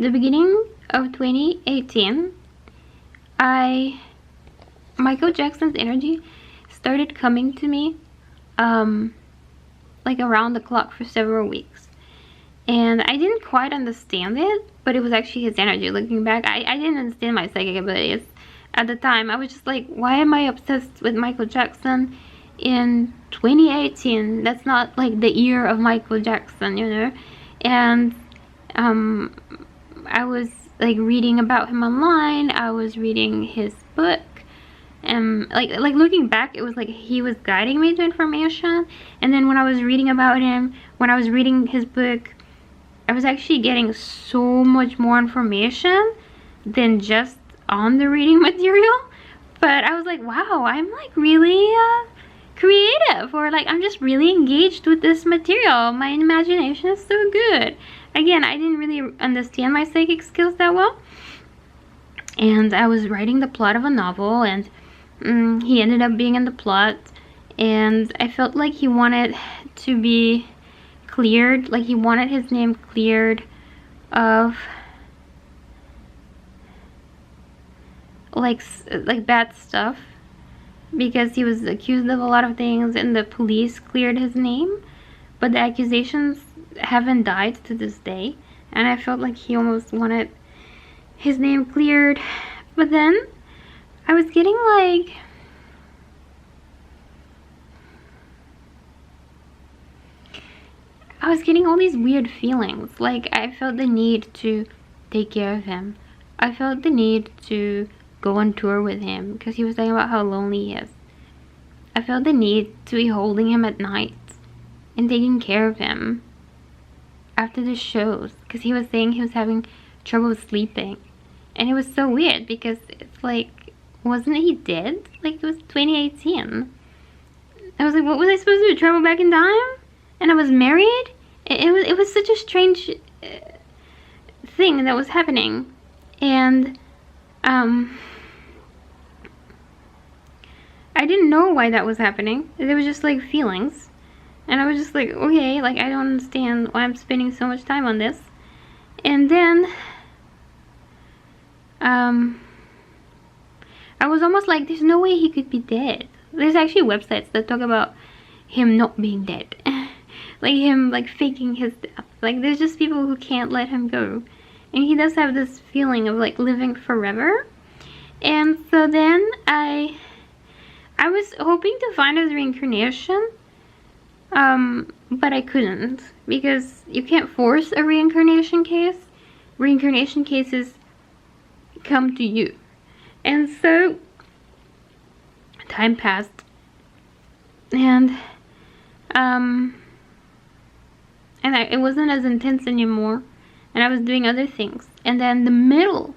the beginning of 2018, Michael Jackson's energy started coming to me like around the clock for several weeks, and I didn't quite understand it, but it was actually his energy. Looking back, I didn't understand my psychic abilities at the time. I was just like, why am I obsessed with Michael Jackson in 2018? That's not like the year of Michael Jackson, you know. And I was like reading about him online. I was reading his book, and like looking back, it was like he was guiding me to information. And then when I was reading about him, when I was reading his book, I was actually getting so much more information than just on the reading material. But I was like, wow, I'm like really creative, or like I'm just really engaged with this material. My imagination is so good. Again, I didn't really understand my psychic skills that well, and I was writing the plot of a novel, and he ended up being in the plot, and I felt like he wanted to be cleared, like he wanted his name cleared of like bad stuff, because he was accused of a lot of things and the police cleared his name, but the accusations haven't died to this day, and I felt like he almost wanted his name cleared. But then I was getting like all these weird feelings. Like I felt the need to take care of him. I felt the need to go on tour with him because he was talking about how lonely he is. I felt the need to be holding him at night and taking care of him after the shows, because he was saying he was having trouble sleeping. And it was so weird because it's like, wasn't he dead? Like, it was 2018. I was like, what was I supposed to do? Travel back in time? And I was married? It was such a strange thing that was happening. And I didn't know why that was happening. There was just like feelings. And I was just like, okay, like I don't understand why I'm spending so much time on this. And then I was almost like, there's no way he could be dead. There's actually websites that talk about him not being dead. Like him like faking his death. Like there's just people who can't let him go. And he does have this feeling of like living forever. And so then I was hoping to find his reincarnation, but I couldn't, because you can't force a reincarnation case. Reincarnation cases come to you. And so time passed, and it wasn't as intense anymore, and I was doing other things. And then the middle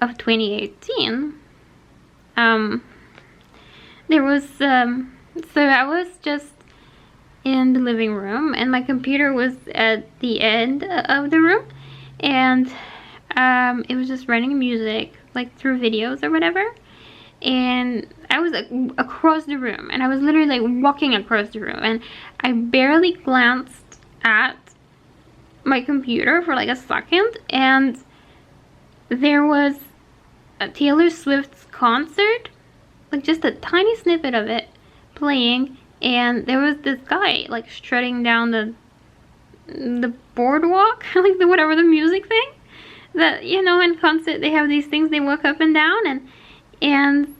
of 2018, there was so I was just in the living room, and my computer was at the end of the room, and it was just running music like through videos or whatever. And I was across the room, and I was literally like walking across the room, and I barely glanced at my computer for like a second, and there was a Taylor Swift's concert, like just a tiny snippet of it playing, and there was this guy like strutting down the boardwalk, like whatever the music thing that, you know, in concert they have these things they walk up and down, and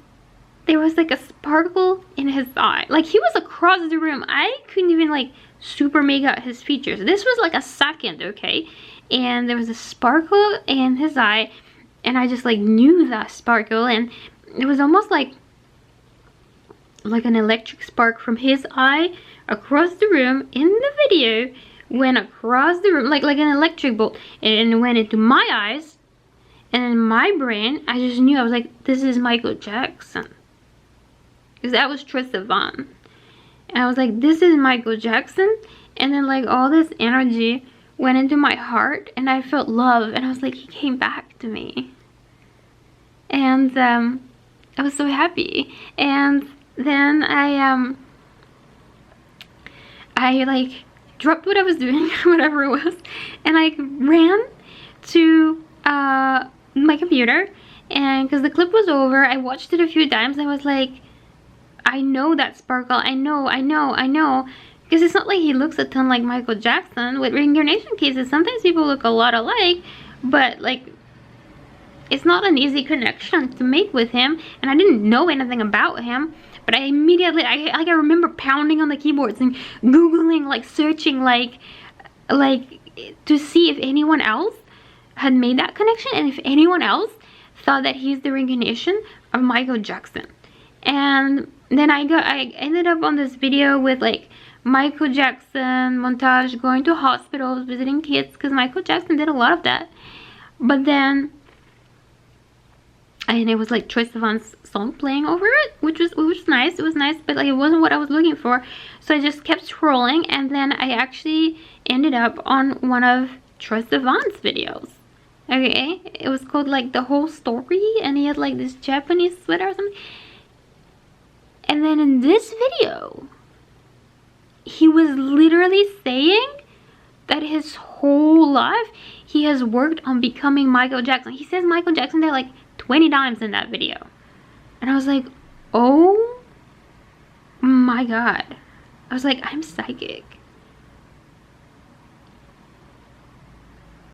there was like a sparkle in his eye. Like he was across the room. I couldn't even like super make out his features. This was like a second, okay? And there was a sparkle in his eye, and I just like knew that sparkle, and it was almost like an electric spark from his eye across the room in the video, went across the room like an electric bolt, and it went into my eyes, and in my brain I just knew. I was like, this is Michael Jackson, because that was Troye Sivan, and I was like, this is Michael Jackson. And then like all this energy went into my heart, and I felt love, and I was like, he came back to me, and I was so happy. And then I like dropped what I was doing, whatever it was, and I ran to my computer, and because the clip was over, I watched it a few times and I was like, I know that sparkle, I know. Because it's not like he looks a ton like Michael Jackson. With reincarnation cases, sometimes people look a lot alike, but like, it's not an easy connection to make with him, and I didn't know anything about him. But I immediately, I remember pounding on the keyboards and Googling, like searching, like to see if anyone else had made that connection, and if anyone else thought that he's the reincarnation of Michael Jackson. And then I ended up on this video with like Michael Jackson montage, going to hospitals, visiting kids, because Michael Jackson did a lot of that. But then, and it was like Troye Sivan's song playing over it, which was nice. It was nice, but like it wasn't what I was looking for. So I just kept scrolling, and then I actually ended up on one of Troye Sivan's videos. Okay, it was called like The Whole Story, and he had like this Japanese sweater or something. And then in this video, he was literally saying that his whole life he has worked on becoming Michael Jackson. He says Michael Jackson there like 20 times in that video. And I was like, oh my god. I was like, I'm psychic.